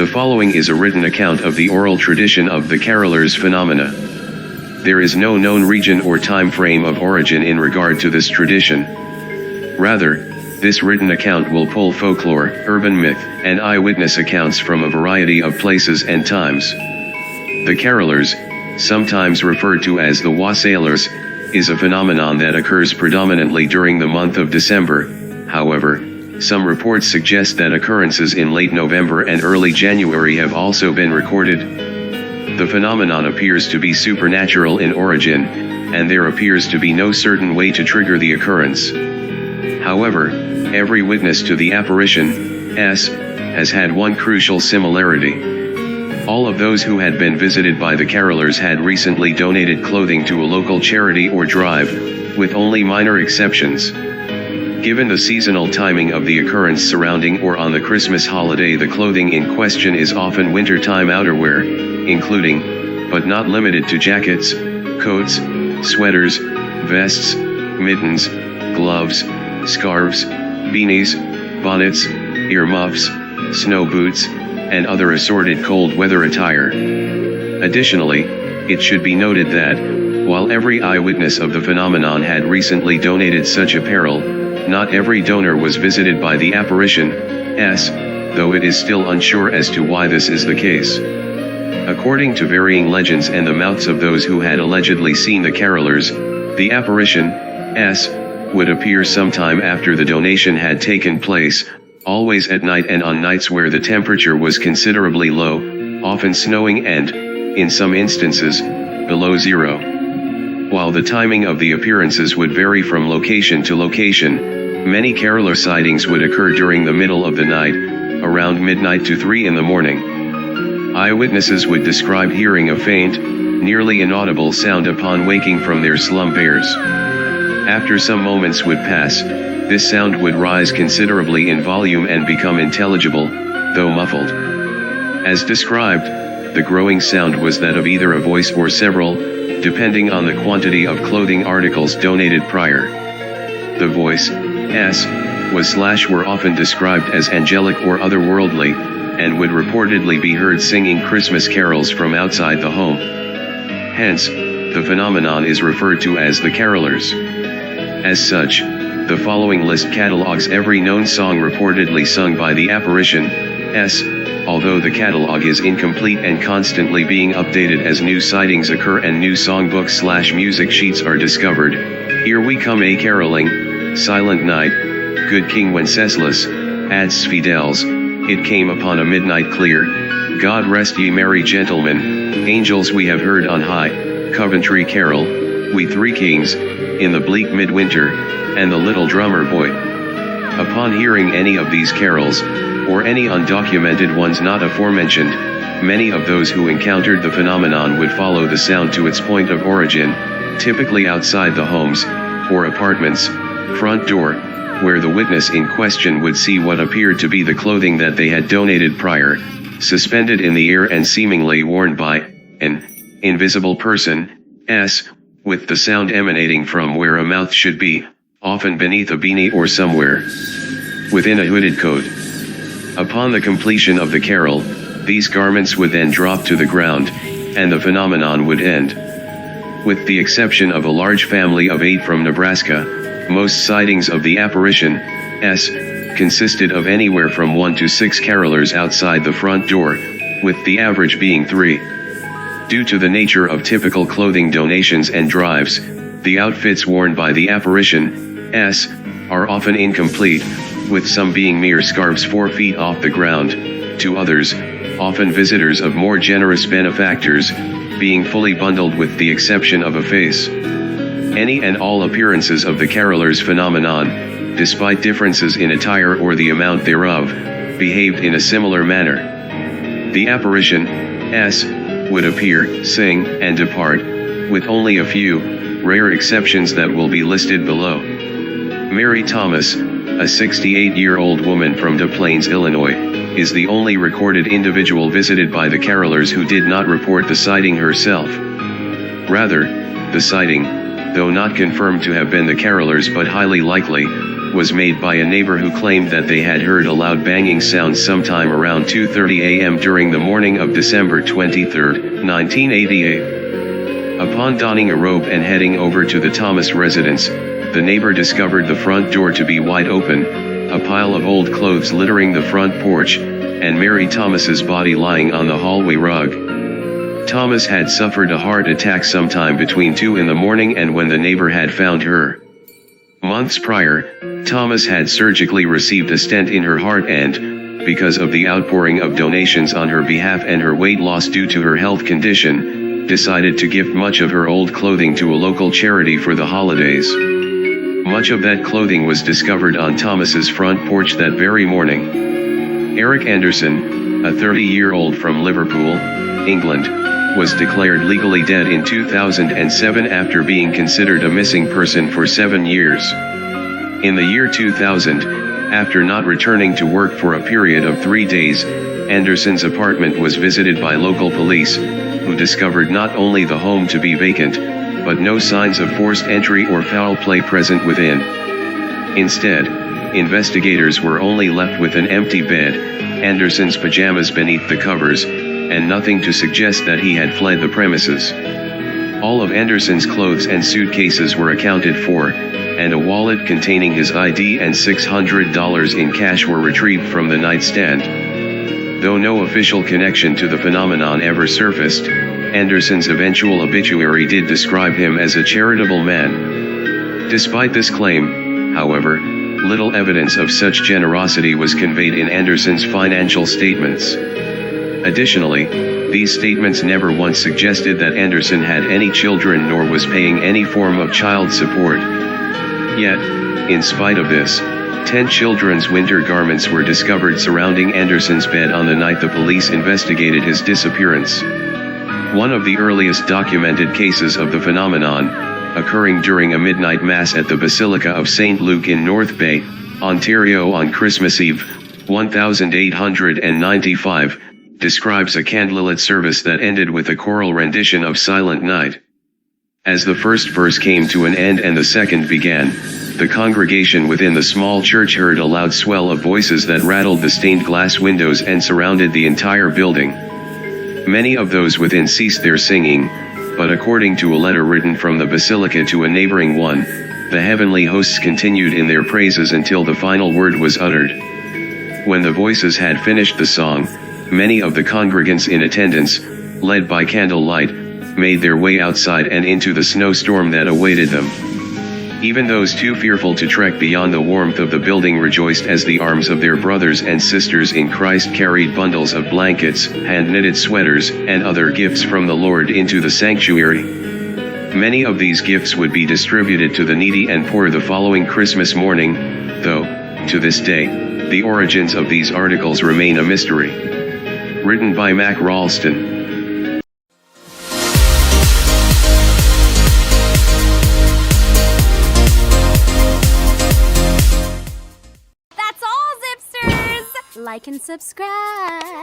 The following is a written account of the oral tradition of the carolers' phenomena. There is no known region or time frame of origin in regard to this tradition. Rather, this written account will pull folklore, urban myth, and eyewitness accounts from a variety of places and times. The carolers, sometimes referred to as the wassailers, is a phenomenon that occurs predominantly during the month of December. However, some reports suggest that occurrences in late November and early January have also been recorded. The phenomenon appears to be supernatural in origin, and there appears to be no certain way to trigger the occurrence. However, every witness to the apparition has had one crucial similarity. All of those who had been visited by the carolers had recently donated clothing to a local charity or drive, with only minor exceptions. Given the seasonal timing of the occurrence surrounding or on the Christmas holiday, the clothing in question is often wintertime outerwear, including, but not limited to jackets, coats, sweaters, vests, mittens, gloves, scarves, beanies, bonnets, earmuffs, snow boots, and other assorted cold weather attire. Additionally, it should be noted that, while every eyewitness of the phenomenon had recently donated such apparel, not every donor was visited by the apparition, though it is still unsure as to why this is the case. According to varying legends and the mouths of those who had allegedly seen the carolers, the apparition, would appear sometime after the donation had taken place, always at night and on nights where the temperature was considerably low, often snowing and, in some instances, below zero. While the timing of the appearances would vary from location to location, many caroler sightings would occur during the middle of the night, around midnight to 3 in the morning. Eyewitnesses would describe hearing a faint, nearly inaudible sound upon waking from their slumbers. After some moments would pass, this sound would rise considerably in volume and become intelligible, though muffled. As described, the growing sound was that of either a voice or several, depending on the quantity of clothing articles donated prior. The voice, were often described as angelic or otherworldly, and would reportedly be heard singing Christmas carols from outside the home. Hence, the phenomenon is referred to as the carolers. As such, the following list catalogs every known song reportedly sung by the apparition, although the catalog is incomplete and constantly being updated as new sightings occur and new songbooks/music sheets are discovered. Here we come a caroling, silent night, good King Wenceslas, adds Fidels, it came upon a midnight clear, God rest ye merry gentlemen, angels we have heard on high, Coventry carol, we three kings, in the bleak midwinter, and the little drummer boy. Upon hearing any of these carols, or any undocumented ones not aforementioned, many of those who encountered the phenomenon would follow the sound to its point of origin, typically outside the homes, or apartments, front door, where the witness in question would see what appeared to be the clothing that they had donated prior, suspended in the air and seemingly worn by an invisible person, with the sound emanating from where a mouth should be, often beneath a beanie or somewhere within a hooded coat. Upon the completion of the carol, these garments would then drop to the ground, and the phenomenon would end. With the exception of a large family of 8 from Nebraska, most sightings of the apparition, consisted of anywhere from 1 to 6 carolers outside the front door, with the average being 3. Due to the nature of typical clothing donations and drives, the outfits worn by the apparition, are often incomplete, with some being mere scarves 4 feet off the ground, to others, often visitors of more generous benefactors, being fully bundled with the exception of a face. Any and all appearances of the carolers' phenomenon, despite differences in attire or the amount thereof, behaved in a similar manner. The apparition, would appear, sing, and depart, with only a few, rare exceptions that will be listed below. Mary Thomas, a 68-year-old woman from Des Plaines, Illinois, is the only recorded individual visited by the carolers who did not report the sighting herself. Rather, the sighting, though not confirmed to have been the carolers but highly likely, was made by a neighbor who claimed that they had heard a loud banging sound sometime around 2:30 a.m. during the morning of December 23, 1988. Upon donning a robe and heading over to the Thomas residence, the neighbor discovered the front door to be wide open, a pile of old clothes littering the front porch, and Mary Thomas's body lying on the hallway rug. Thomas had suffered a heart attack sometime between 2 in the morning and when the neighbor had found her. Months prior, Thomas had surgically received a stent in her heart and, because of the outpouring of donations on her behalf and her weight loss due to her health condition, decided to gift much of her old clothing to a local charity for the holidays. Much of that clothing was discovered on Thomas's front porch that very morning. Eric Anderson, a 30-year-old from Liverpool, England, was declared legally dead in 2007 after being considered a missing person for 7 years. In the year 2000, after not returning to work for a period of 3 days, Anderson's apartment was visited by local police, who discovered not only the home to be vacant, but no signs of forced entry or foul play present within. Instead, investigators were only left with an empty bed, Anderson's pajamas beneath the covers, and nothing to suggest that he had fled the premises. All of Anderson's clothes and suitcases were accounted for, and a wallet containing his ID and $600 in cash were retrieved from the nightstand. Though no official connection to the phenomenon ever surfaced, Anderson's eventual obituary did describe him as a charitable man. Despite this claim, however, little evidence of such generosity was conveyed in Anderson's financial statements. Additionally, these statements never once suggested that Anderson had any children nor was paying any form of child support. Yet, in spite of this, 10 children's winter garments were discovered surrounding Anderson's bed on the night the police investigated his disappearance. One of the earliest documented cases of the phenomenon, occurring during a midnight mass at the Basilica of St. Luke in North Bay, Ontario on Christmas Eve, 1895, describes a candlelit service that ended with a choral rendition of Silent Night. As the first verse came to an end and the second began, the congregation within the small church heard a loud swell of voices that rattled the stained glass windows and surrounded the entire building. Many of those within ceased their singing, but according to a letter written from the basilica to a neighboring one, the heavenly hosts continued in their praises until the final word was uttered. When the voices had finished the song, many of the congregants in attendance, led by candlelight, made their way outside and into the snowstorm that awaited them. Even those too fearful to trek beyond the warmth of the building rejoiced as the arms of their brothers and sisters in Christ carried bundles of blankets, hand-knitted sweaters, and other gifts from the Lord into the sanctuary. Many of these gifts would be distributed to the needy and poor the following Christmas morning, though, to this day, the origins of these articles remain a mystery. Written by Mac Ralston. That's all, Zipsters! Like and subscribe.